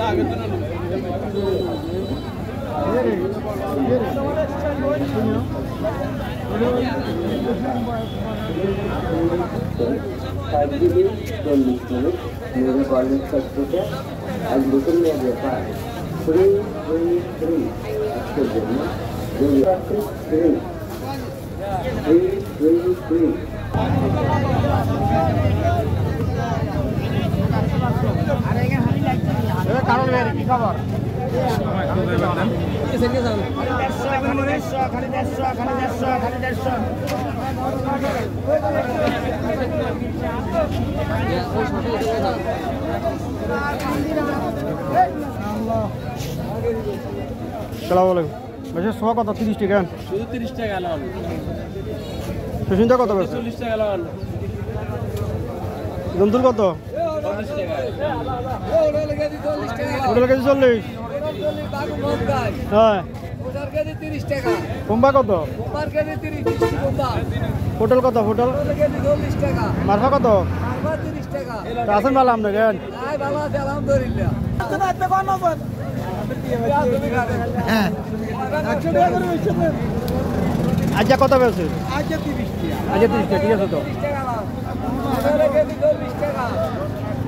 मेरे कॉलेज का आज बुकिंग में देखा 333 आपके जन्म 333 কারণ কি খবর সোয়া কত 30 টাকা শুধু 30 টাকা লাল পেছনটা কত 40 টাকা লাল গন্দুল কত 40 টাকা ওটা লাগে 40 টাকা ওটা লাগে 40 হ্যাঁ ওটার কেজি 30 টাকা কোম্বা কত কোম্বার কেজি 30 কোম্বা হোটেল কত হোটেল লাগে 40 টাকা মারফা কত মারফা 30 টাকা রাসন ভালো আমনে কেন আই ভালো আছে আলহামদুলিল্লাহ তুমি এত কোন নম্বর হ্যাঁ 100 টাকা করে বেচছেন আজ কত বেচছে আজ 30 টাকা আজ 30 টাকা ঠিক আছে তো 30 টাকা লাভ ওটার কেজি 40 টাকা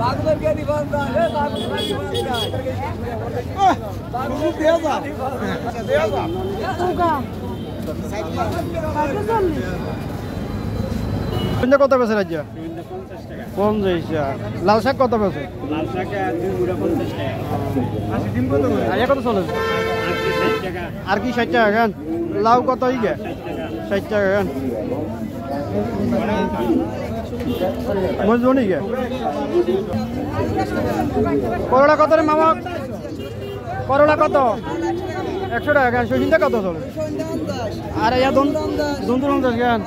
বাগদার কেজি 50 হে বাগদার কেজি 50 বাগদার দেয়া যা দেয়া যা সুকা কোনটা কত বেচে রাজ্য 50 টাকা লাল শাক কত বেচে লাল শাক 250 টাকা 80 দিন কত আয়া কত চলে 60 টাকা আর কি 60 টাকা গান লাউ কত হইগে 60 টাকা গান মজবনি গে করলা কত রে মামা করলা কত 100 টাকা গান সইন্দা কত চলে আর ইয়া দুন্দুর 50 গান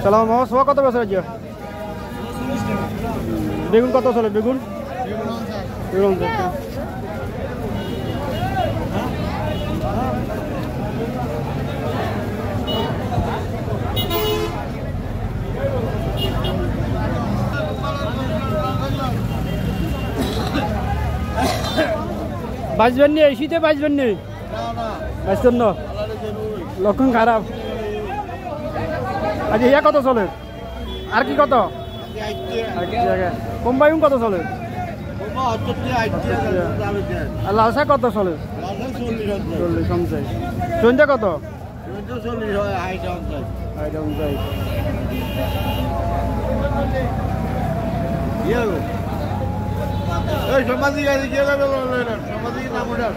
সালাম মামা সোয়া কত বছর আজ বেগুন কত চলে বেগুন বেগুন বাঁচবেন নি এই শীতে বাঁচবেন নি বাঁচতেন না লক্ষণ খারাপ আচ্ছা ইয়া কত চলে আর কি কত কোম্পাইন কত চলে আর লাল শাক কত চলে 40 50 সন্ধ্যা কত 40 সামাজিক আছে কি সামাজিক নাম ওটা